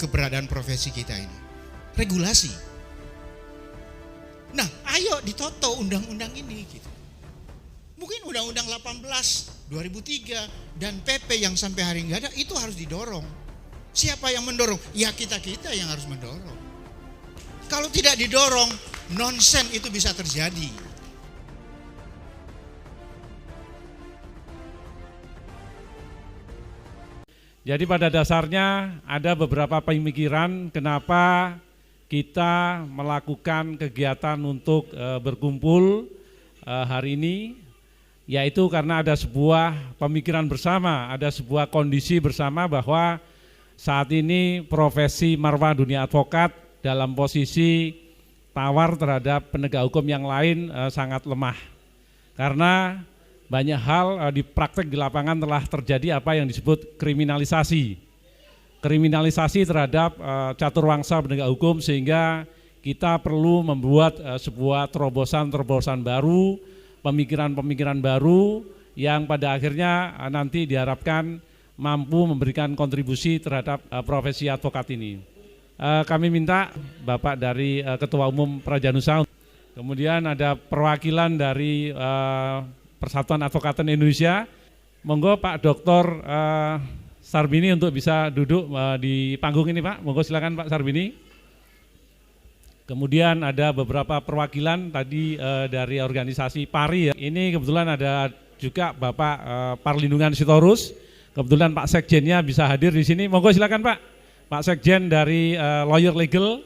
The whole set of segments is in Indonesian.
keberadaan profesi kita ini? Regulasi. Nah, ayo ditoto undang-undang ini gitu. Mungkin Undang-Undang 18 2003 dan PP yang sampai hari nggak ada itu harus didorong. Siapa yang mendorong? Ya kita-kita yang harus mendorong. Kalau tidak didorong, nonsen itu bisa terjadi. Jadi pada dasarnya ada beberapa pemikiran kenapa kita melakukan kegiatan untuk berkumpul hari ini, yaitu karena ada sebuah pemikiran bersama, ada sebuah kondisi bersama bahwa saat ini profesi marwah dunia advokat dalam posisi tawar terhadap penegak hukum yang lain sangat lemah. Karena banyak hal di praktek di lapangan telah terjadi apa yang disebut kriminalisasi. Kriminalisasi terhadap caturwangsa penegak hukum, sehingga kita perlu membuat sebuah terobosan-terobosan baru, pemikiran-pemikiran baru yang pada akhirnya nanti diharapkan mampu memberikan kontribusi terhadap profesi advokat ini. Kami minta Bapak dari Ketua Umum Prajanusa, kemudian ada perwakilan dari Persatuan Advokaten Indonesia. Monggo Pak Dr. Sarbini untuk bisa duduk di panggung ini Pak. Monggo silakan Pak Sarbini. Kemudian ada beberapa perwakilan tadi dari organisasi PARI ya. Ini kebetulan ada juga Bapak Parlindungan Sitorus. Kebetulan Pak Sekjennya bisa hadir di sini. Monggo silakan Pak. Pak Sekjen dari Lawyer Legal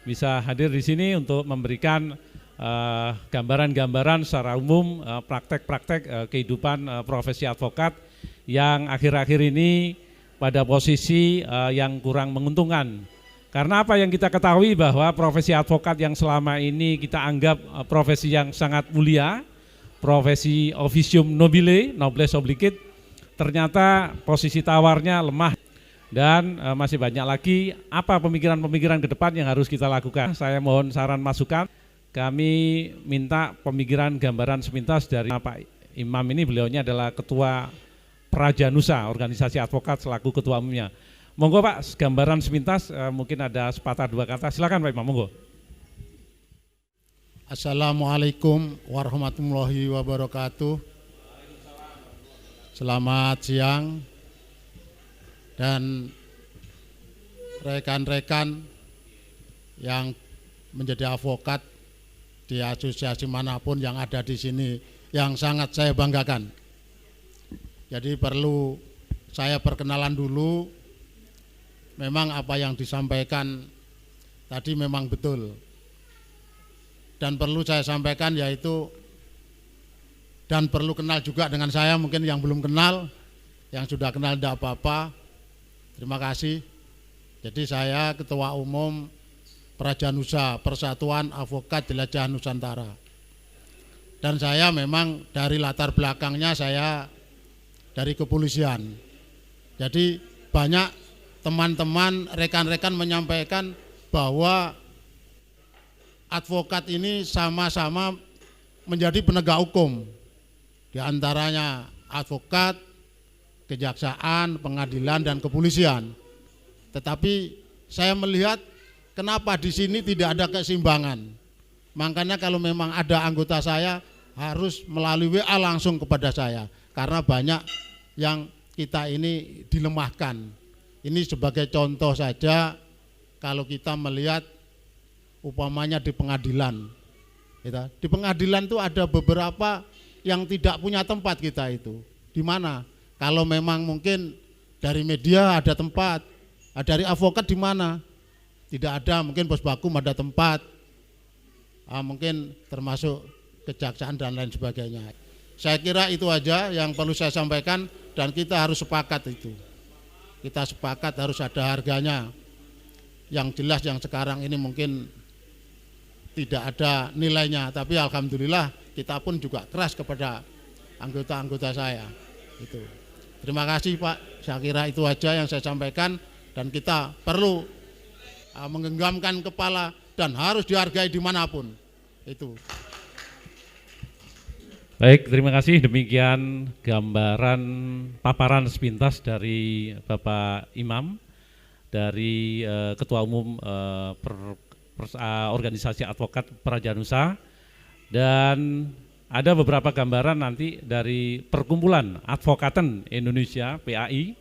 bisa hadir di sini untuk memberikan gambaran-gambaran secara umum praktek-praktek kehidupan profesi advokat yang akhir-akhir ini pada posisi yang kurang menguntungkan. Karena apa yang kita ketahui bahwa profesi advokat yang selama ini kita anggap profesi yang sangat mulia, profesi officium nobile, noblesse obligit, ternyata posisi tawarnya lemah. Dan masih banyak lagi apa pemikiran-pemikiran ke depan yang harus kita lakukan. Saya mohon saran masukan. Kami minta pemikiran gambaran sepintas dari Pak Imam ini, beliaunya adalah Ketua Prajanusa, organisasi advokat selaku Ketua Umumnya. Monggo Pak, gambaran sepintas mungkin ada sepatah dua kata. Silakan Pak Imam, monggo. Assalamualaikum warahmatullahi wabarakatuh. Selamat siang dan rekan-rekan yang menjadi advokat di asosiasi manapun yang ada di sini yang sangat saya banggakan. Jadi perlu saya perkenalan dulu. Memang apa yang disampaikan tadi memang betul. Dan perlu saya sampaikan yaitu, dan perlu kenal juga dengan saya, mungkin yang belum kenal, yang sudah kenal tidak apa-apa. Terima kasih. Jadi saya Ketua Umum Prajanusa, Persatuan Advokat Jelajah Nusantara. Dan saya memang dari latar belakangnya saya dari kepolisian. Jadi banyak teman-teman, rekan-rekan menyampaikan bahwa advokat ini sama-sama menjadi penegak hukum. Di antaranya advokat, kejaksaan, pengadilan, dan kepolisian. Tetapi saya melihat kenapa di sini tidak ada keseimbangan. Makanya kalau memang ada anggota saya harus melalui WA langsung kepada saya. Karena banyak yang kita ini dilemahkan. Ini sebagai contoh saja kalau kita melihat upamanya di pengadilan. Di pengadilan itu ada beberapa yang tidak punya tempat kita itu. Di mana? Kalau memang mungkin dari media ada tempat, dari advokat di mana? Tidak ada, mungkin Bos Bakum ada tempat, mungkin termasuk kejaksaan dan lain sebagainya. Saya kira itu aja yang perlu saya sampaikan dan kita harus sepakat itu. Kita sepakat harus ada harganya. Yang jelas yang sekarang ini mungkin tidak ada nilainya, tapi alhamdulillah kita pun juga keras kepada anggota-anggota saya. Itu. Terima kasih Pak, saya kira itu aja yang saya sampaikan dan kita perlu menggenggamkan kepala dan harus dihargai dimanapun. Itu. Baik, terima kasih. Demikian gambaran paparan sepintas dari Bapak Imam. dari Ketua Umum Organisasi Advokat Praja Nusa, dan ada beberapa gambaran nanti dari Perkumpulan Advokaten Indonesia PAI.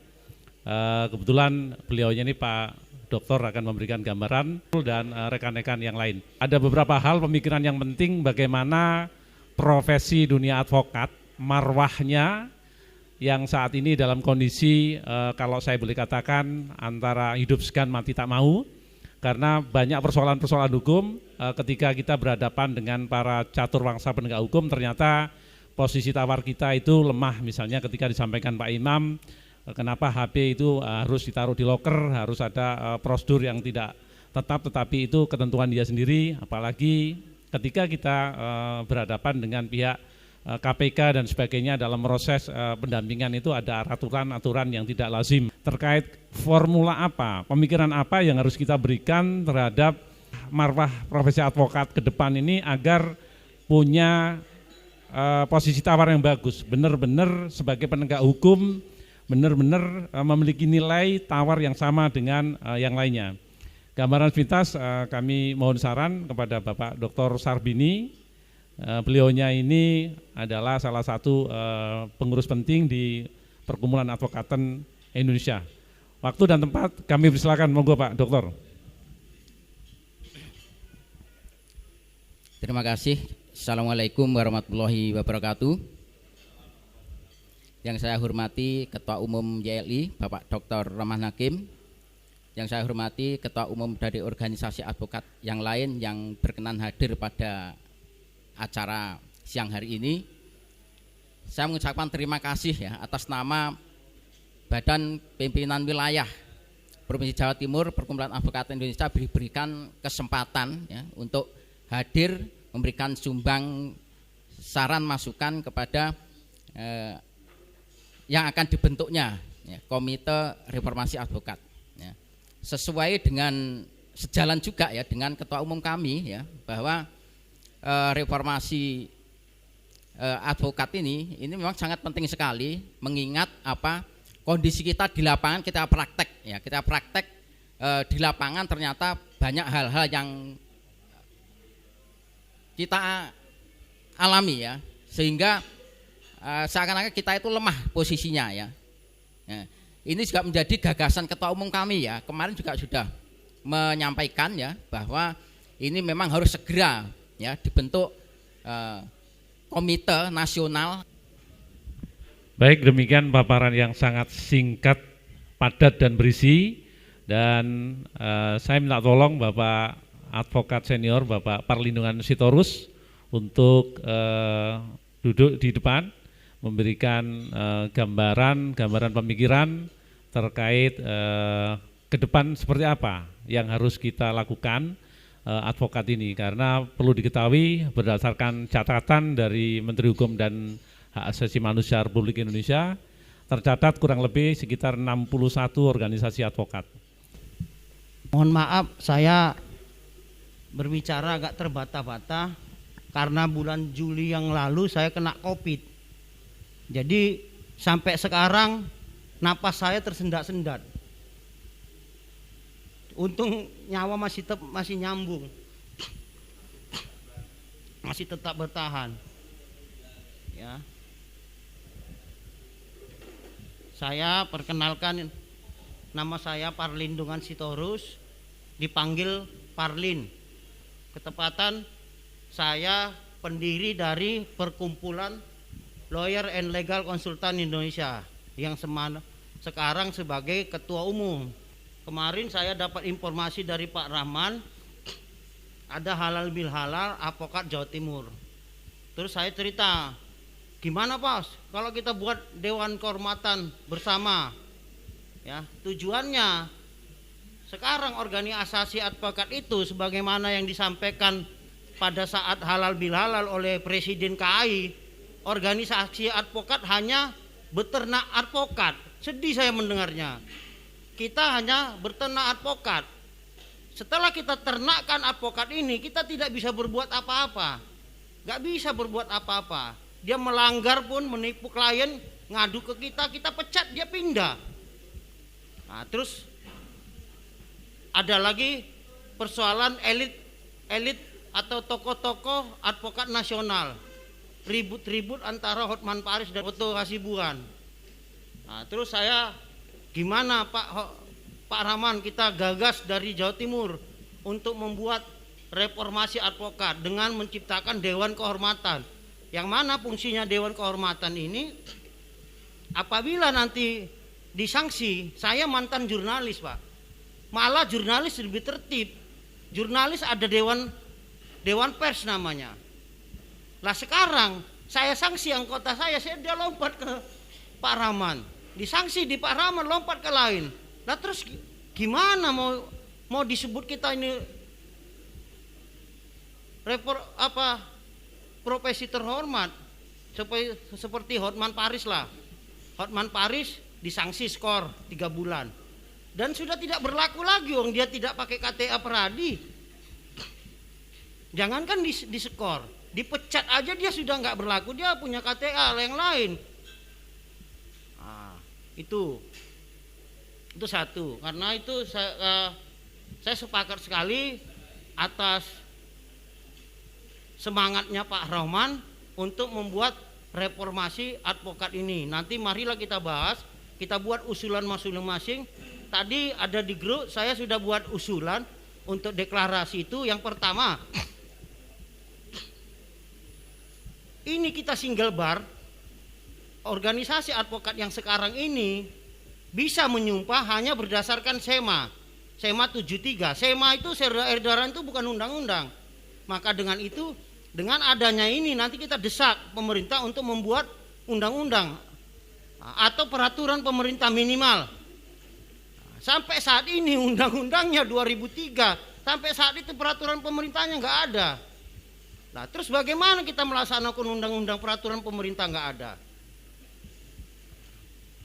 Kebetulan beliaunya ini Pak Doktor akan memberikan gambaran dan rekan-rekan yang lain. Ada beberapa hal pemikiran yang penting bagaimana profesi dunia advokat, marwahnya yang saat ini dalam kondisi kalau saya boleh katakan antara hidup segan mati tak mau, karena banyak persoalan-persoalan hukum ketika kita berhadapan dengan para catur wangsa penegak hukum, ternyata posisi tawar kita itu lemah. Misalnya ketika disampaikan Pak Imam, kenapa HP itu harus ditaruh di loker, harus ada prosedur yang tidak tetap, tetapi itu ketentuan dia sendiri, apalagi ketika kita berhadapan dengan pihak KPK dan sebagainya dalam proses pendampingan itu ada aturan-aturan yang tidak lazim. Terkait formula apa, pemikiran apa yang harus kita berikan terhadap marwah profesi advokat ke depan ini agar punya posisi tawar yang bagus, benar-benar sebagai penegak hukum, benar-benar memiliki nilai tawar yang sama dengan yang lainnya. Gambaran sepintas kami mohon saran kepada Bapak Dr. Sarbini. Beliaunya ini adalah salah satu pengurus penting di Perkumpulan Advokaten Indonesia. Waktu dan tempat kami persilakan, monggo Pak Dokter. Terima kasih. Assalamualaikum warahmatullahi wabarakatuh. Yang saya hormati Ketua Umum YLI Bapak Dr. Rahman Hakim, yang saya hormati Ketua Umum dari organisasi advokat yang lain yang berkenan hadir pada acara siang hari ini. Saya mengucapkan terima kasih ya atas nama Badan Pimpinan Wilayah Provinsi Jawa Timur Perkumpulan Advokat Indonesia diberikan kesempatan ya untuk hadir memberikan sumbang saran masukan kepada yang akan dibentuknya ya, Komite Reformasi Advokat ya. Sesuai dengan sejalan juga ya dengan Ketua Umum kami ya, bahwa reformasi advokat ini memang sangat penting sekali, mengingat apa kondisi kita di lapangan, kita praktek di lapangan ternyata banyak hal-hal yang kita alami ya, sehingga seakan-akan kita itu lemah posisinya ya. Ini juga menjadi gagasan Ketua Umum kami ya. Kemarin juga sudah menyampaikan ya bahwa ini memang harus segera ya dibentuk komite nasional. Baik, demikian paparan yang sangat singkat, padat dan berisi. Dan saya minta tolong Bapak Advokat Senior Bapak Parlindungan Sitorus untuk duduk di depan, memberikan gambaran pemikiran terkait ke depan seperti apa yang harus kita lakukan advokat ini, karena perlu diketahui berdasarkan catatan dari Menteri Hukum dan Hak Asasi Manusia Republik Indonesia tercatat kurang lebih sekitar 61 organisasi advokat. Mohon maaf saya berbicara agak terbata-bata karena bulan Juli yang lalu saya kena COVID. Jadi sampai sekarang napas saya tersendat-sendat. Untung nyawa masih nyambung, masih tetap bertahan. Ya, saya perkenalkan, nama saya Parlindungan Sitorus, dipanggil Parlin. Ketepatan saya pendiri dari Perkumpulan Lawyer and Legal Consultant Indonesia yang sekarang sebagai Ketua Umum. Kemarin saya dapat informasi dari Pak Rahman, ada halal bil halal advokat Jawa Timur. Terus saya cerita, gimana Pak kalau kita buat Dewan Kehormatan bersama ya, tujuannya sekarang organisasi advokat itu sebagaimana yang disampaikan pada saat halal bil halal oleh Presiden KAI, organisasi advokat hanya beternak advokat. Sedih saya mendengarnya. Kita hanya beternak advokat. Setelah kita ternakkan advokat ini, kita tidak bisa berbuat apa-apa. Gak bisa berbuat apa-apa. Dia melanggar pun, menipu klien, ngadu ke kita, kita pecat, dia pindah. Nah, terus ada lagi persoalan elit atau tokoh-tokoh advokat nasional, ribut-ribut antara Hotman Paris dan Otto Hasibuan. Nah, terus saya, gimana Pak Rahman, kita gagas dari Jawa Timur untuk membuat reformasi advokat dengan menciptakan Dewan Kehormatan. Yang mana fungsinya Dewan Kehormatan ini, apabila nanti disanksi, saya mantan jurnalis Pak, malah jurnalis lebih tertib. Jurnalis ada Dewan Pers namanya. Lah sekarang saya sanksi anggota saya dia lompat ke Pak Rahman, disanksi di Pak Rahman, lompat ke lain. Nah terus gimana mau disebut kita ini profesi terhormat seperti Hotman Paris lah. Hotman Paris disanksi skor 3 bulan dan sudah tidak berlaku lagi, dia tidak pakai KTA Peradi. Jangankan di skor, dipecat aja dia sudah nggak berlaku, dia punya KTA yang lain. Nah, itu satu. Karena itu saya sepakat sekali atas semangatnya Pak Rahman untuk membuat reformasi advokat ini. Nanti marilah kita bahas, kita buat usulan masing-masing. Tadi ada di grup, saya sudah buat usulan untuk deklarasi itu. Yang pertama, ini kita single bar, organisasi advokat yang sekarang ini bisa menyumpah hanya berdasarkan SEMA 73. SEMA itu edaran itu bukan undang-undang. Maka dengan itu, dengan adanya ini nanti kita desak pemerintah untuk membuat undang-undang atau peraturan pemerintah minimal. Sampai saat ini undang-undangnya 2003, sampai saat itu peraturan pemerintahnya nggak ada. Nah, terus bagaimana kita melaksanakan undang-undang, peraturan pemerintah nggak ada?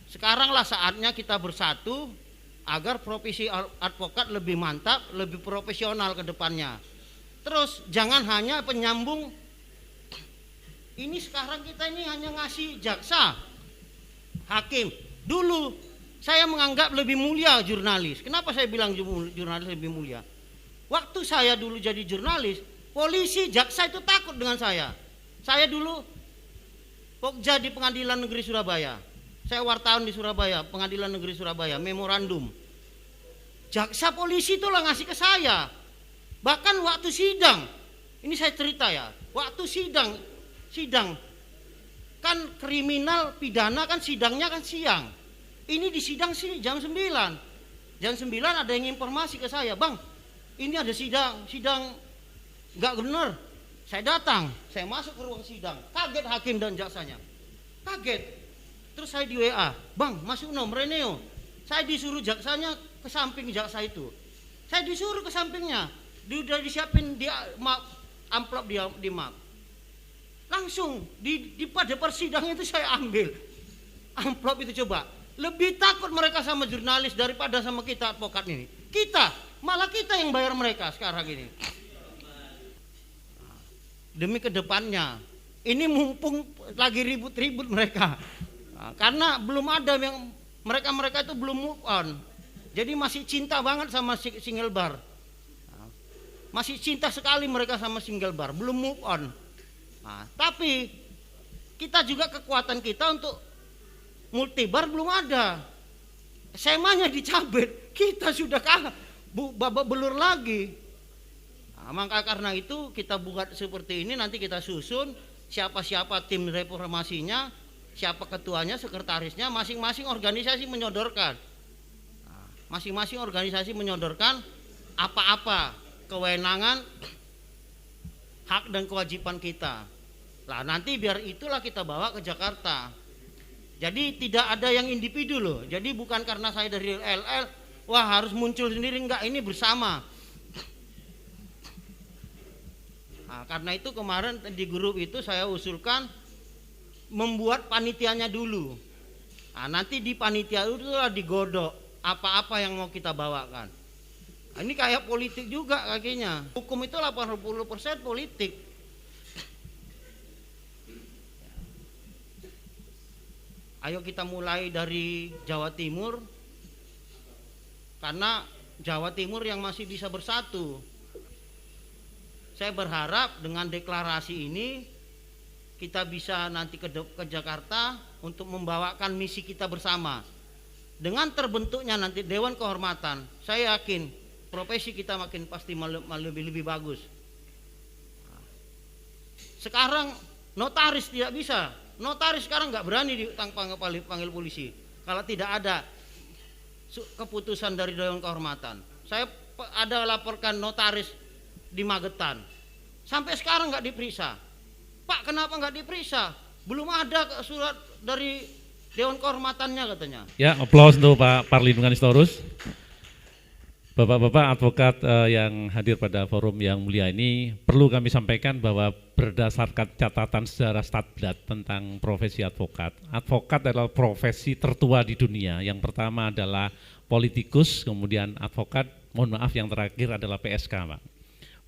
Sekaranglah saatnya kita bersatu agar profesi advokat lebih mantap, lebih profesional ke depannya. Terus jangan hanya penyambung. Ini sekarang kita ini hanya ngasih jaksa, hakim. Dulu saya menganggap lebih mulia jurnalis. Kenapa saya bilang jurnalis lebih mulia? Waktu saya dulu jadi jurnalis, polisi, jaksa itu takut dengan saya. Saya dulu pokja di Pengadilan Negeri Surabaya. Saya wartawan di Surabaya, Pengadilan Negeri Surabaya, memorandum. Jaksa polisi itulah ngasih ke saya. Bahkan waktu sidang, ini saya cerita ya, waktu sidang kan kriminal pidana kan sidangnya kan siang. Ini di sidang sini jam 9. Jam 9 ada yang informasi ke saya, "Bang, ini ada sidang nggak benar." Saya datang, saya masuk ke ruang sidang, kaget hakim dan jaksanya. Kaget. Terus saya di WA, "Bang, masuk nomor Reneo." Saya disuruh jaksanya ke samping jaksa itu. Saya disuruh ke sampingnya. Udah disiapin dia amplop di map. Langsung pada persidangan itu saya ambil amplop itu. Coba, lebih takut mereka sama jurnalis daripada sama kita advokat ini. Malah kita yang bayar mereka sekarang ini. Demi kedepannya, ini mumpung lagi ribut-ribut mereka. Karena belum ada yang mereka itu belum move on. Jadi masih cinta banget sama single bar. Masih cinta sekali mereka sama single bar, belum move on. Tapi kita juga kekuatan kita untuk multibar belum ada. SEMA-nya dicabut, kita sudah babak belur lagi. Maka karena itu kita buat seperti ini, nanti kita susun siapa-siapa tim reformasinya, siapa ketuanya, sekretarisnya, masing-masing organisasi menyodorkan. Masing-masing organisasi menyodorkan apa-apa kewenangan, hak dan kewajiban kita. Lah nanti biar itulah kita bawa ke Jakarta. Jadi tidak ada yang individu loh. Jadi bukan karena saya dari LL, wah harus muncul sendiri, enggak, ini bersama. Karena itu kemarin di grup itu saya usulkan membuat panitianya dulu. Nanti di panitia itu digodok apa-apa yang mau kita bawakan. Ini kayak politik juga kakinya. Hukum itu 80% politik. Ayo kita mulai dari Jawa Timur. Karena Jawa Timur yang masih bisa bersatu. Saya berharap dengan deklarasi ini kita bisa nanti ke Jakarta untuk membawakan misi kita bersama. Dengan terbentuknya nanti Dewan Kehormatan, saya yakin profesi kita makin pasti lebih bagus. Sekarang notaris tidak bisa. Notaris sekarang nggak berani panggil polisi kalau tidak ada keputusan dari Dewan Kehormatan. Saya ada laporkan notaris di Magetan, sampai sekarang nggak diperiksa. Pak, kenapa nggak diperiksa? Belum ada surat dari Dewan Kehormatannya katanya. Ya, aplaus untuk Pak Parlindungan Sitorus. Bapak-bapak advokat yang hadir pada forum yang mulia ini, perlu kami sampaikan bahwa berdasarkan catatan sejarah Stadblad tentang profesi advokat adalah profesi tertua di dunia. Yang pertama adalah politikus, kemudian advokat, mohon maaf yang terakhir adalah PSK, Pak.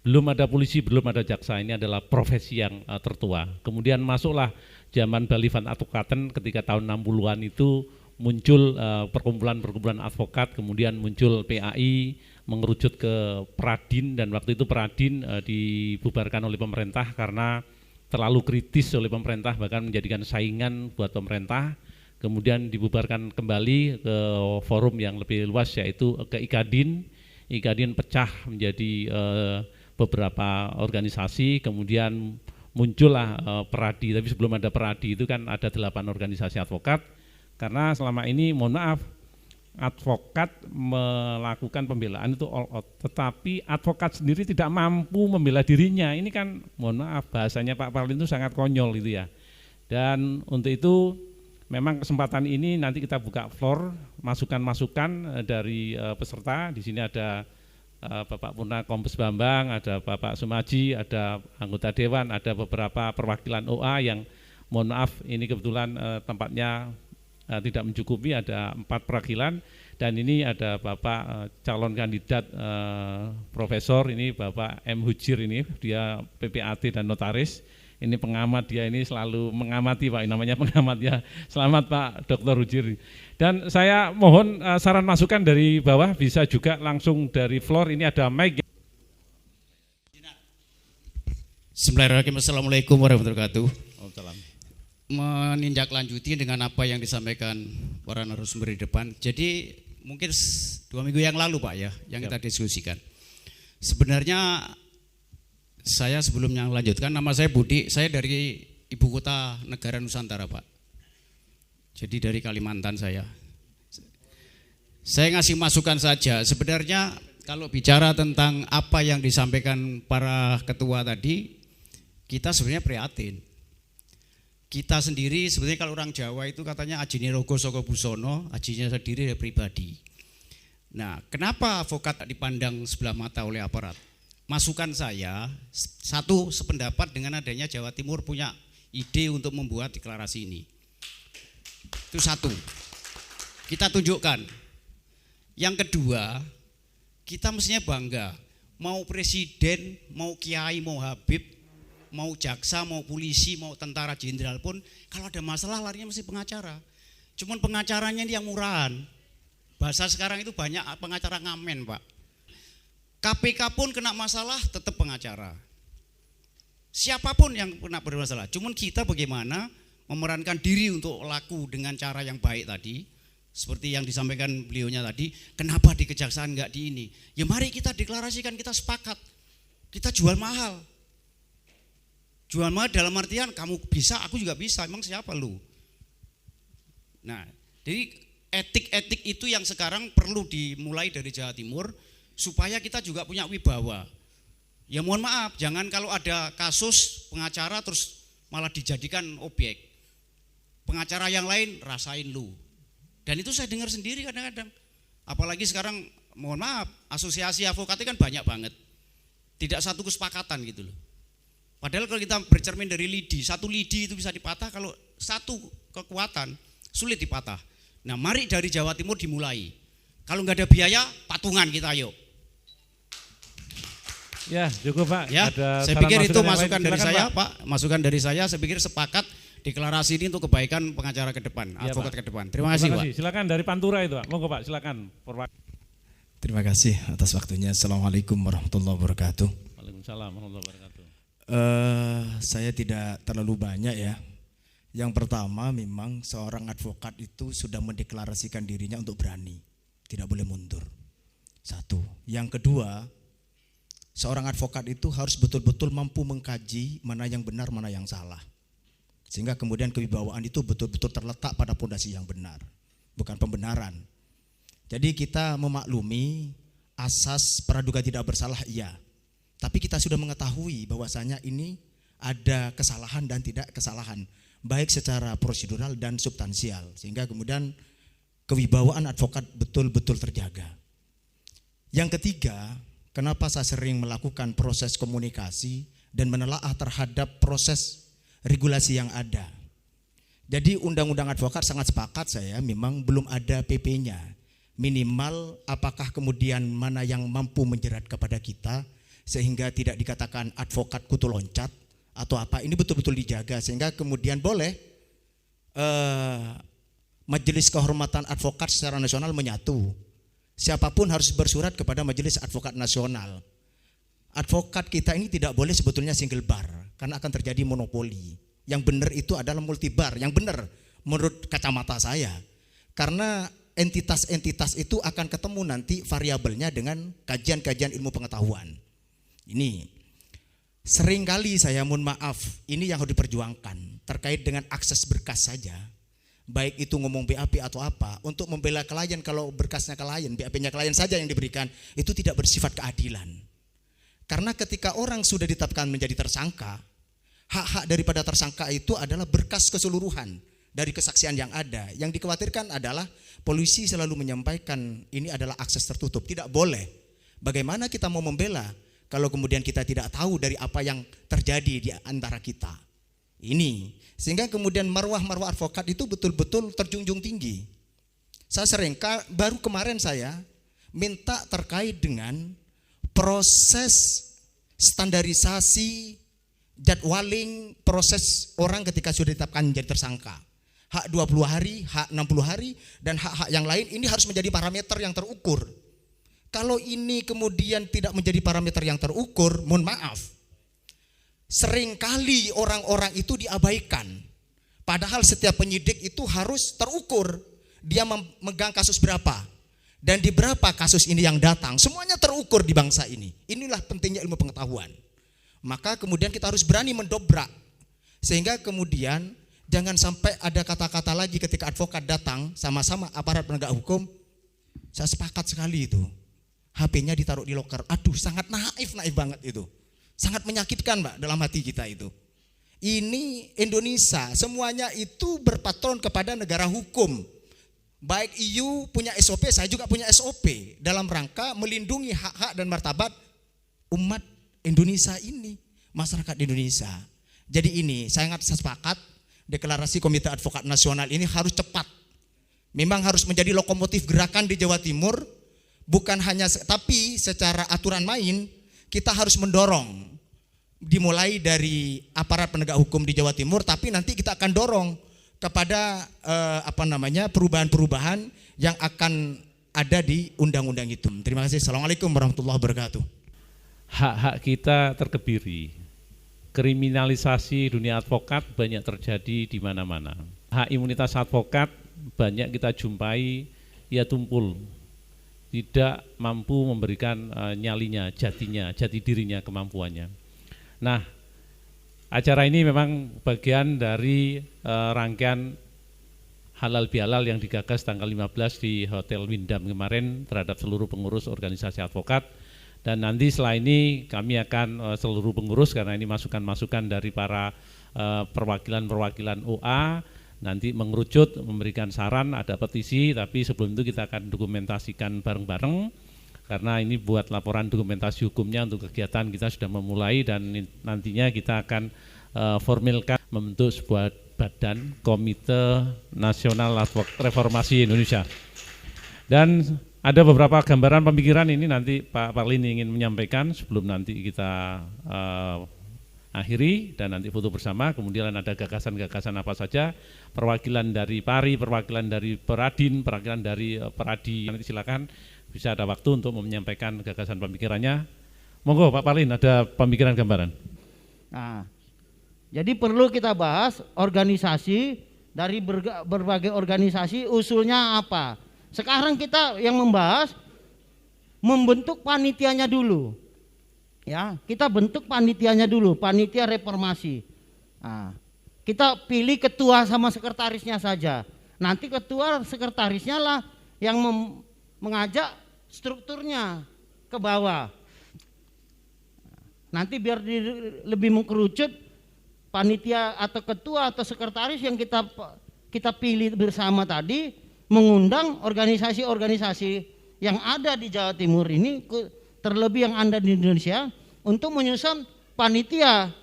Belum ada polisi, belum ada jaksa, ini adalah profesi yang tertua. Kemudian masuklah zaman Bali van Advocaten ketika tahun 60-an itu muncul perkumpulan-perkumpulan advokat, kemudian muncul PAI, mengerucut ke Peradin, dan waktu itu Peradin dibubarkan oleh pemerintah karena terlalu kritis oleh pemerintah, bahkan menjadikan saingan buat pemerintah. Kemudian dibubarkan kembali ke forum yang lebih luas, yaitu ke IKADIN. IKADIN pecah menjadi beberapa organisasi, kemudian muncullah Peradi. Tapi sebelum ada Peradi itu kan ada 8 organisasi advokat, karena selama ini mohon maaf advokat melakukan pembelaan itu all out, tetapi advokat sendiri tidak mampu membela dirinya. Ini kan mohon maaf bahasanya Pak Parlin itu sangat konyol itu ya. Dan untuk itu memang kesempatan ini nanti kita buka floor masukan-masukan dari peserta. Di sini ada Bapak Purna Kombes Bambang, ada Bapak Sumaji, ada anggota Dewan, ada beberapa perwakilan OA yang mohon maaf ini kebetulan tempatnya tidak mencukupi, ada 4 perwakilan, dan ini ada Bapak calon kandidat profesor, ini Bapak M. Hujir, ini dia PPAT dan notaris, ini pengamat, dia ini selalu mengamati Pak, namanya pengamat ya. Selamat Pak Dr. Hujir. Dan saya mohon saran masukan dari bawah, bisa juga langsung dari floor, ini ada mic. Bismillahirrahmanirrahim. Assalamualaikum warahmatullahi wabarakatuh. Menindaklanjuti dengan apa yang disampaikan para narasumber di depan. Jadi mungkin 2 minggu yang lalu Pak ya, yang kita diskusikan. Sebenarnya saya sebelumnya melanjutkan, nama saya Budi, saya dari ibu kota negara Nusantara Pak. Jadi dari Kalimantan saya. Saya ngasih masukan saja. Sebenarnya kalau bicara tentang apa yang disampaikan para ketua tadi, kita sebenarnya prihatin. Kita sendiri sebenarnya kalau orang Jawa itu katanya ajine rogo saka busono, ajinya sendiri dari pribadi. Nah, kenapa advokat dipandang sebelah mata oleh aparat? Masukan saya, satu, sependapat dengan adanya Jawa Timur punya ide untuk membuat deklarasi ini. Itu satu, kita tunjukkan. Yang kedua, kita mestinya bangga, mau presiden, mau kiai, mau habib, mau jaksa, mau polisi, mau tentara jenderal pun, kalau ada masalah larinya mesti pengacara. Cuman pengacaranya ini yang murahan. Bahasa sekarang itu banyak pengacara ngamen Pak. KPK pun kena masalah tetap pengacara. Siapapun yang kena bermasalah. Cuman kita bagaimana memerankan diri untuk laku dengan cara yang baik tadi. Seperti yang disampaikan beliaunya tadi, kenapa di kejaksaan enggak di ini? Ya mari kita deklarasikan, kita sepakat. Kita jual mahal. Jual mahal dalam artian kamu bisa, aku juga bisa. Emang siapa lu? Nah, jadi etik-etik itu yang sekarang perlu dimulai dari Jawa Timur supaya kita juga punya wibawa. Ya mohon maaf, jangan kalau ada kasus pengacara terus malah dijadikan objek. Pengacara yang lain rasain lu. Dan itu saya dengar sendiri kadang-kadang. Apalagi sekarang mohon maaf, asosiasi advokat kan banyak banget. Tidak satu kesepakatan gitu loh. Padahal kalau kita bercermin dari lidi, satu lidi itu bisa dipatah, kalau satu kekuatan sulit dipatah. Nah mari dari Jawa Timur dimulai. Kalau nggak ada biaya, patungan kita yuk. Ya cukup Pak. Ya, ada saya pikir itu masukan lain. dari Silakan, saya Pak. Masukan dari saya pikir sepakat deklarasi ini untuk kebaikan pengacara ke depan, ya, advokat Pak. ke depan. Terima kasih Pak. Silakan dari Pantura itu Pak. Monggo Pak, silakan. Terima kasih atas waktunya. Assalamualaikum warahmatullahi wabarakatuh. Waalaikumsalam warahmatullahi wabarakatuh. Saya tidak terlalu banyak ya. Yang pertama, memang seorang advokat itu sudah mendeklarasikan dirinya untuk berani, tidak boleh mundur. Satu. Yang kedua, seorang advokat itu harus betul-betul mampu mengkaji mana yang benar, mana yang salah. Sehingga kemudian kewibawaan itu betul-betul terletak pada pondasi yang benar, bukan pembenaran. Jadi kita memaklumi asas praduga tidak bersalah, iya. Tapi kita sudah mengetahui bahwasanya ini ada kesalahan dan tidak kesalahan, baik secara prosedural dan substansial. Sehingga kemudian kewibawaan advokat betul-betul terjaga. Yang ketiga, kenapa saya sering melakukan proses komunikasi dan menelaah terhadap proses regulasi yang ada. Jadi undang-undang advokat sangat sepakat saya, memang belum ada PP-nya. Minimal apakah kemudian mana yang mampu menjerat kepada kita sehingga tidak dikatakan advokat kutu loncat atau apa, ini betul-betul dijaga sehingga kemudian boleh Majelis Kehormatan Advokat secara nasional menyatu. Siapapun harus bersurat kepada Majelis Advokat Nasional. Advokat kita ini tidak boleh sebetulnya single bar karena akan terjadi monopoli. Yang benar itu adalah multi bar, yang benar menurut kacamata saya. Karena entitas-entitas itu akan ketemu nanti variabelnya dengan kajian-kajian ilmu pengetahuan. Ini seringkali saya mohon maaf, ini yang harus diperjuangkan terkait dengan akses berkas saja. Baik itu ngomong BAP atau apa, untuk membela klien, kalau berkasnya klien, BAP-nya klien saja yang diberikan, itu tidak bersifat keadilan. Karena ketika orang sudah ditetapkan menjadi tersangka, hak-hak daripada tersangka itu adalah berkas keseluruhan dari kesaksian yang ada. Yang dikhawatirkan adalah polisi selalu menyampaikan ini adalah akses tertutup, tidak boleh. Bagaimana kita mau membela kalau kemudian kita tidak tahu dari apa yang terjadi di antara kita. Ini sehingga kemudian marwah-marwah advokat itu betul-betul terjunjung tinggi. Saya sering, baru kemarin saya minta terkait dengan proses standarisasi jadwaling proses orang ketika sudah ditetapkan menjadi tersangka. Hak 20 hari, hak 60 hari, dan hak-hak yang lain ini harus menjadi parameter yang terukur. Kalau ini kemudian tidak menjadi parameter yang terukur, mohon maaf, seringkali orang-orang itu diabaikan. Padahal setiap penyidik itu harus terukur. Dia memegang kasus berapa, dan di berapa kasus ini yang datang. Semuanya terukur di bangsa ini. Inilah pentingnya ilmu pengetahuan. Maka kemudian kita harus berani mendobrak. Sehingga kemudian jangan sampai ada kata-kata lagi ketika advokat datang sama-sama aparat penegak hukum. Saya sepakat sekali itu. HP-nya ditaruh di loker. Aduh, sangat naif banget itu. Sangat menyakitkan, Mbak, dalam hati kita itu. Ini Indonesia, semuanya itu berpatron kepada negara hukum. Baik EU punya SOP, saya juga punya SOP dalam rangka melindungi hak-hak dan martabat umat Indonesia ini, masyarakat Indonesia. Jadi ini saya sangat sepakat, deklarasi Komite Advokat Nasional ini harus cepat. Memang harus menjadi lokomotif gerakan di Jawa Timur, bukan hanya tapi secara aturan main kita harus mendorong, dimulai dari aparat penegak hukum di Jawa Timur, tapi nanti kita akan dorong kepada perubahan-perubahan yang akan ada di undang-undang itu. Terima kasih. Assalamualaikum warahmatullahi wabarakatuh. Hak-hak kita terkebiri. Kriminalisasi dunia advokat banyak terjadi di mana-mana. Hak imunitas advokat banyak kita jumpai, ia tumpul, tidak mampu memberikan nyalinya, jatinya, jati dirinya, kemampuannya. Nah, acara ini memang bagian dari rangkaian halal bihalal yang digagas tanggal 15 di Hotel Windham kemarin terhadap seluruh pengurus organisasi advokat. Dan nanti setelah ini kami akan seluruh pengurus, karena ini masukan-masukan dari para perwakilan-perwakilan OA, nanti mengerucut, memberikan saran, ada petisi, tapi sebelum itu kita akan dokumentasikan bareng-bareng, karena ini buat laporan dokumentasi hukumnya untuk kegiatan kita sudah memulai, dan nantinya kita akan formilkan membentuk sebuah badan Komite Nasional Reformasi Indonesia. Dan ada beberapa gambaran pemikiran ini nanti Pak Parlin ingin menyampaikan sebelum nanti kita akhiri dan nanti foto bersama. Kemudian ada gagasan-gagasan apa saja, perwakilan dari PARI, perwakilan dari Peradin, perwakilan dari Peradi, nanti silakan bisa ada waktu untuk menyampaikan gagasan pemikirannya. Monggo Pak Parlin, ada pemikiran gambaran. Nah, jadi perlu kita bahas organisasi dari berbagai organisasi, usulnya apa. Sekarang kita yang membahas membentuk panitianya dulu. Ya, kita bentuk panitianya dulu, panitia reformasi. Nah, kita pilih ketua sama sekretarisnya saja. Nanti ketua sekretarisnya lah yang mengajak strukturnya ke bawah. Nanti biar lebih mengkerucut, panitia atau ketua atau sekretaris yang kita pilih bersama tadi mengundang organisasi-organisasi yang ada di Jawa Timur ini, terlebih yang ada di Indonesia, untuk menyusun panitia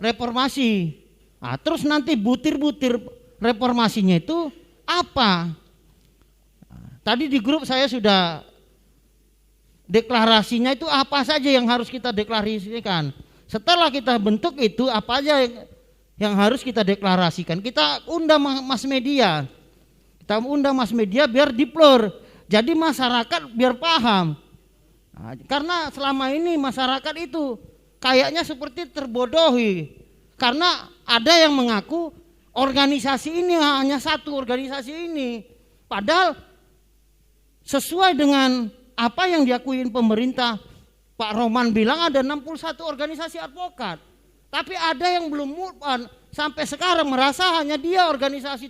reformasi. Nah, terus nanti butir-butir reformasinya itu apa? Tadi di grup saya sudah deklarasinya itu apa saja yang harus kita deklarasikan. Setelah kita bentuk itu apa aja yang harus kita deklarasikan. Kita undang mas media. Kita undang mas media biar diplor. Jadi masyarakat biar paham. Nah, karena selama ini masyarakat itu kayaknya seperti terbodohi. Karena ada yang mengaku organisasi ini hanya satu organisasi ini. Padahal sesuai dengan apa yang diakuin pemerintah, Pak Roman bilang ada 61 organisasi advokat. Tapi ada yang belum move on, sampai sekarang merasa hanya dia organisasi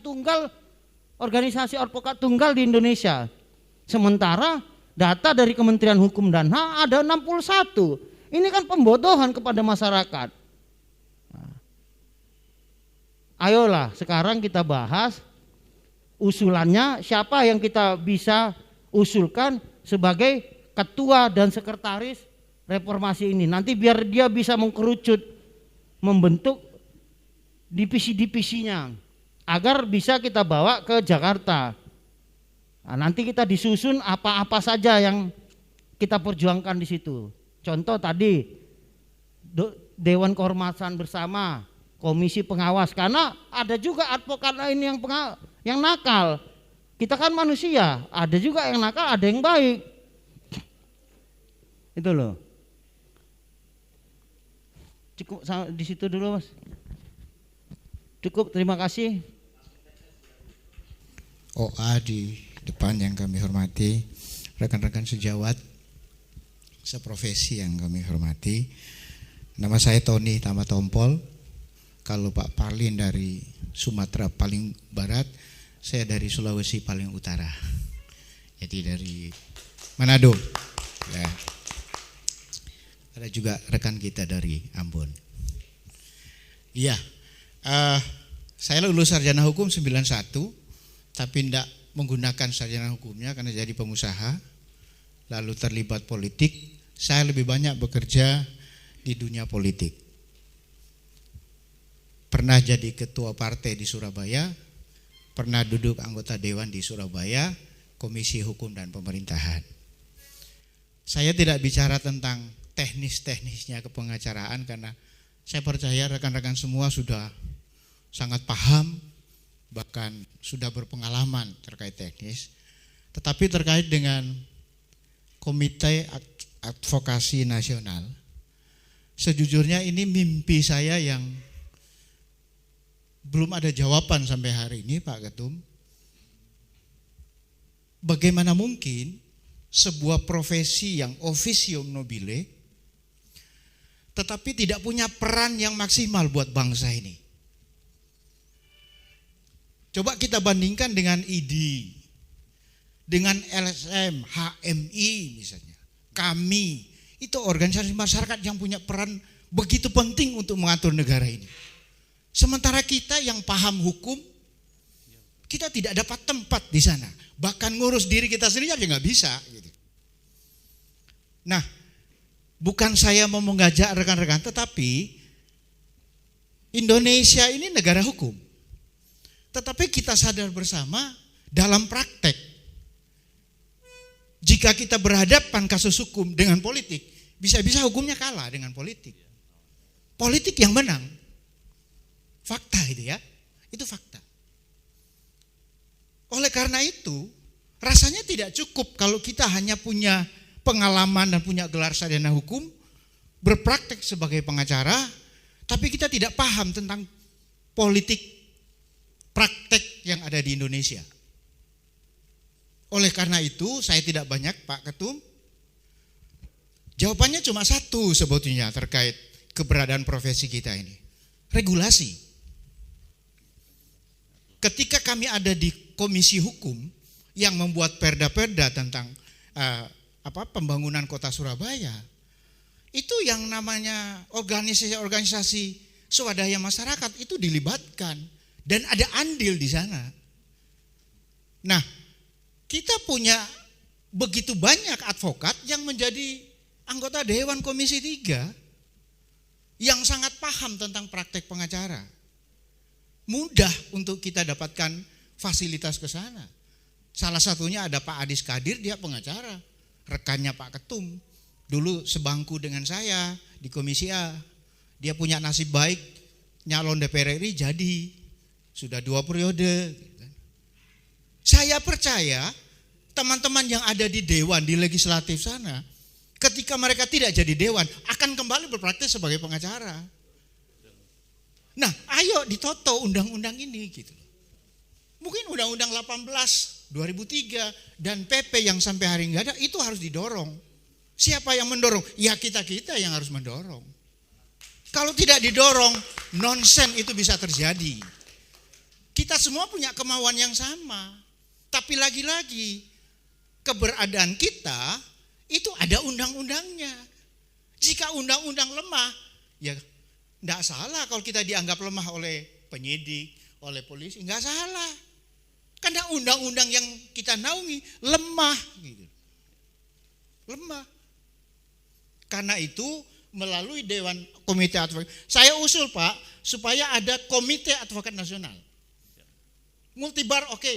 advokat tunggal di Indonesia. Sementara data dari Kementerian Hukum dan HAM ada 61. Ini kan pembodohan kepada masyarakat. Ayolah sekarang kita bahas usulannya, siapa yang kita bisa usulkan sebagai ketua dan sekretaris reformasi ini. Nanti biar dia bisa mengkerucut, membentuk divisi-divisinya agar bisa kita bawa ke Jakarta. Nah, nanti kita disusun apa-apa saja yang kita perjuangkan di situ. Contoh tadi Dewan Kehormatan Bersama, Komisi Pengawas, karena ada juga advokat lain yang nakal. Kita kan manusia, ada juga yang nakal, ada yang baik. Itu loh. Cukup di situ dulu, Mas. Cukup, terima kasih. OA di depan yang kami hormati, rekan-rekan sejawat, seprofesi yang kami hormati. Nama saya Tony Tama Tompol. Kalau Pak Parlin dari Sumatera paling barat, saya dari Sulawesi paling utara. Jadi dari Manado. Ya. Ada juga rekan kita dari Ambon. Iya, saya lulus sarjana hukum 91, tapi tidak menggunakan sarjana hukumnya karena jadi pengusaha, lalu terlibat politik. Saya lebih banyak bekerja di dunia politik. Pernah jadi ketua partai di Surabaya, pernah duduk anggota dewan di Surabaya, Komisi Hukum dan Pemerintahan. Saya tidak bicara tentang teknis-teknisnya kepengacaraan karena saya percaya rekan-rekan semua sudah sangat paham, bahkan sudah berpengalaman terkait teknis. Tetapi terkait dengan Komite Advokasi Nasional, sejujurnya ini mimpi saya yang belum ada jawaban sampai hari ini, Pak Ketum. Bagaimana mungkin sebuah profesi yang officium nobile tetapi tidak punya peran yang maksimal buat bangsa ini? Coba kita bandingkan dengan ID, dengan LSM, HMI misalnya. Kami, itu organisasi masyarakat yang punya peran begitu penting untuk mengatur negara ini. Sementara kita yang paham hukum, kita tidak dapat tempat di sana. Bahkan ngurus diri kita sendiri aja nggak bisa. Gitu. Nah, bukan saya mau mengajak rekan-rekan, tetapi Indonesia ini negara hukum. Tetapi kita sadar bersama dalam praktek, jika kita berhadapan kasus hukum dengan politik, bisa-bisa hukumnya kalah dengan politik. Politik yang menang. Fakta itu ya, itu fakta. Oleh karena itu, rasanya tidak cukup kalau kita hanya punya pengalaman dan punya gelar sarjana hukum, berpraktek sebagai pengacara, tapi kita tidak paham tentang politik praktek yang ada di Indonesia. Oleh karena itu, saya tidak banyak, Pak Ketum. Jawabannya cuma satu sebetulnya terkait keberadaan profesi kita ini. Regulasi. Ketika kami ada di Komisi Hukum yang membuat perda-perda tentang pembangunan kota Surabaya, itu yang namanya organisasi-organisasi swadaya masyarakat itu dilibatkan dan ada andil di sana. Nah, kita punya begitu banyak advokat yang menjadi anggota Dewan Komisi 3 yang sangat paham tentang praktek pengacara. Mudah untuk kita dapatkan fasilitas ke sana. Salah satunya ada Pak Adis Kadir, dia pengacara, rekannya Pak Ketum. Dulu sebangku dengan saya di Komisi A. Dia punya nasib baik, nyalon DPR RI jadi. Sudah 2 periode. Saya percaya teman-teman yang ada di Dewan, di legislatif sana, ketika mereka tidak jadi Dewan, akan kembali berpraktik sebagai pengacara. Nah, ayo ditoto undang-undang ini gitu. Mungkin undang-undang 18 2003 dan PP yang sampai hari nggak ada itu harus didorong. Siapa yang mendorong? Ya kita-kita yang harus mendorong. Kalau tidak didorong, nonsen itu bisa terjadi. Kita semua punya kemauan yang sama. Tapi lagi-lagi keberadaan kita itu ada undang-undangnya. Jika undang-undang lemah, ya enggak salah kalau kita dianggap lemah oleh penyidik, oleh polisi, enggak salah. Karena undang-undang yang kita naungi lemah gitu. Lemah. Karena itu melalui Dewan Komite Advokat, saya usul Pak, supaya ada Komite Advokat Nasional. Multibar oke,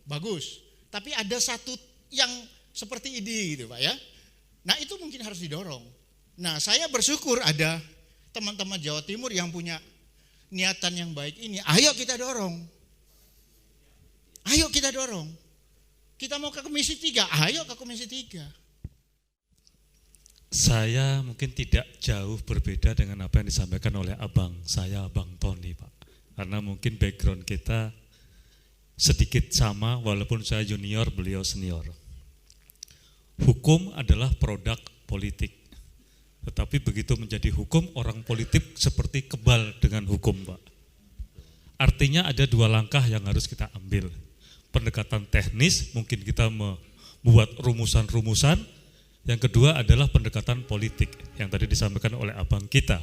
bagus. Tapi ada satu yang seperti ini gitu Pak ya. Nah itu mungkin harus didorong. Nah saya bersyukur ada teman-teman Jawa Timur yang punya niatan yang baik ini, ayo kita dorong. Ayo kita dorong. Kita mau ke Komisi 3, ayo ke Komisi 3. Saya mungkin tidak jauh berbeda dengan apa yang disampaikan oleh abang saya, Abang Tony Pak. Karena mungkin background kita sedikit sama walaupun saya junior, beliau senior. Hukum adalah produk politik. Tetapi begitu menjadi hukum, orang politik seperti kebal dengan hukum, Pak. Artinya ada 2 langkah yang harus kita ambil. Pendekatan teknis, mungkin kita membuat rumusan-rumusan. Yang kedua adalah pendekatan politik, yang tadi disampaikan oleh abang kita.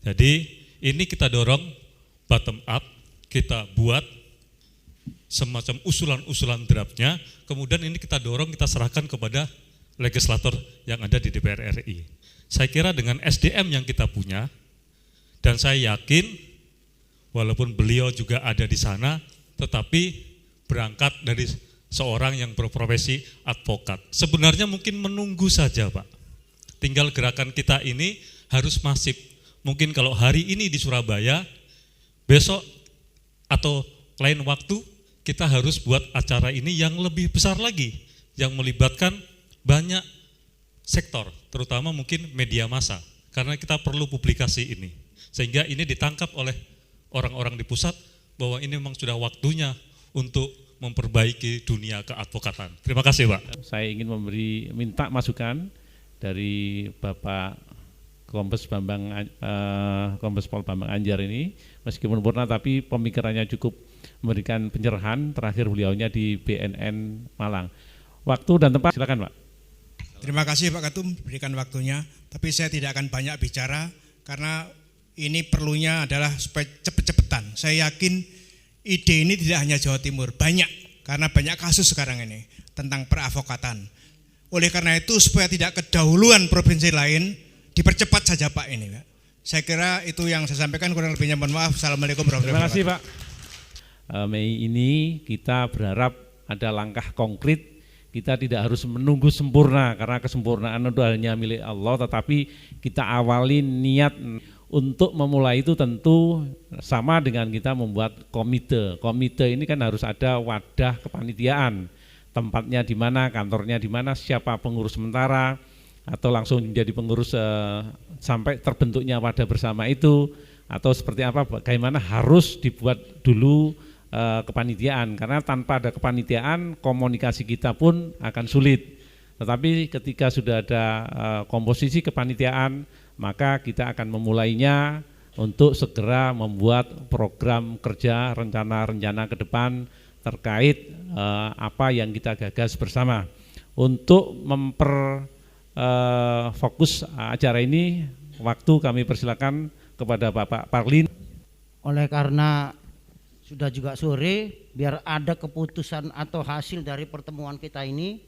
Jadi ini kita dorong bottom up, kita buat semacam usulan-usulan draftnya, kemudian ini kita dorong, kita serahkan kepada legislator yang ada di DPR RI. Saya kira dengan SDM yang kita punya, dan saya yakin walaupun beliau juga ada di sana, tetapi berangkat dari seorang yang berprofesi advokat. Sebenarnya mungkin menunggu saja Pak. Tinggal gerakan kita ini harus masif. Mungkin kalau hari ini di Surabaya, besok atau lain waktu kita harus buat acara ini yang lebih besar lagi, yang melibatkan banyak sektor, terutama mungkin media massa, karena kita perlu publikasi ini, sehingga ini ditangkap oleh orang-orang di pusat bahwa ini memang sudah waktunya untuk memperbaiki dunia keadvokatan. Terima kasih Pak. Saya ingin minta masukan dari Bapak Kombes Pol Bambang Anjar ini, meskipun purna tapi pemikirannya cukup memberikan pencerahan. Terakhir beliaunya di BNN Malang. Waktu dan tempat silakan Pak. Terima kasih Pak Ketum berikan waktunya, tapi saya tidak akan banyak bicara karena ini perlunya adalah supaya cepet-cepetan. Saya yakin ide ini tidak hanya Jawa Timur, banyak, karena banyak kasus sekarang ini tentang peradvokatan. Oleh karena itu supaya tidak kedahuluan provinsi lain, dipercepat saja Pak ini. Saya kira itu yang saya sampaikan, kurang lebihnya mohon maaf. Assalamualaikum warahmatullahi wabarakatuh. Terima kasih Pak. Mei ini kita berharap ada langkah konkret. Kita tidak harus menunggu sempurna, karena kesempurnaan itu hanya milik Allah, tetapi kita awali niat untuk memulai itu tentu sama dengan kita membuat komite. Komite ini kan harus ada wadah kepanitiaan, tempatnya di mana, kantornya di mana, siapa pengurus sementara atau langsung menjadi pengurus sampai terbentuknya wadah bersama itu, atau seperti apa, bagaimana harus dibuat dulu kepanitiaan, karena tanpa ada kepanitiaan komunikasi kita pun akan sulit. Tetapi ketika sudah ada komposisi kepanitiaan, maka kita akan memulainya untuk segera membuat program kerja, rencana-rencana ke depan terkait apa yang kita gagas bersama. Untuk fokus acara ini, waktu kami persilakan kepada Bapak Parlin. Oleh karena sudah juga sore, biar ada keputusan atau hasil dari pertemuan kita ini,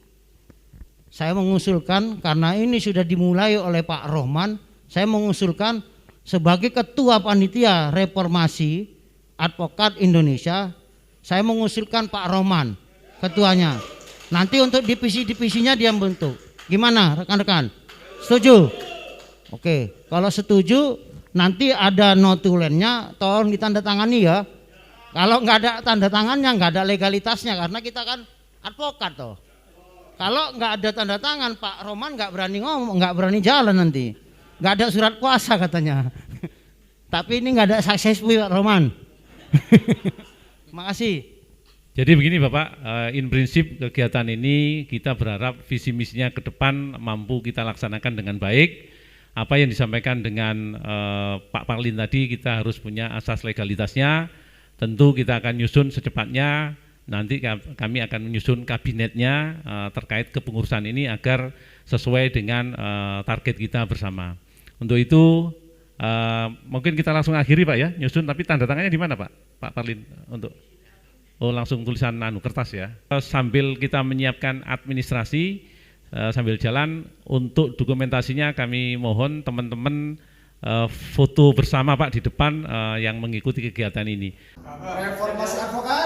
saya mengusulkan, karena ini sudah dimulai oleh Pak Rohman, saya mengusulkan sebagai Ketua Panitia Reformasi Advokat Indonesia, saya mengusulkan Pak Rohman ketuanya. Nanti untuk divisi-divisinya dia membentuk. Gimana rekan-rekan? Setuju? Oke, kalau setuju nanti ada notulennya, tolong ditandatangani ya. Kalau nggak ada tanda tangannya, nggak ada legalitasnya, karena kita kan advokat toh. Kalau nggak ada tanda tangan, Pak Rohman nggak berani ngomong, nggak berani jalan nanti. Nggak ada surat kuasa katanya. Tapi ini nggak ada successful Pak Rohman. Makasih. Jadi begini Bapak, in prinsip kegiatan ini kita berharap visi misinya ke depan mampu kita laksanakan dengan baik. Apa yang disampaikan dengan Pak Parlin tadi, kita harus punya asas legalitasnya. Tentu kita akan nyusun secepatnya. Nanti kami akan menyusun kabinetnya terkait kepengurusan ini agar sesuai dengan target kita bersama. Untuk itu mungkin kita langsung akhiri Pak ya, nyusun, tapi tanda tangannya di mana Pak Parlin untuk? Oh langsung tulisan kertas ya. Sambil kita menyiapkan administrasi, sambil jalan untuk dokumentasinya kami mohon teman-teman foto bersama Pak di depan yang mengikuti kegiatan ini. Reformasi advokat.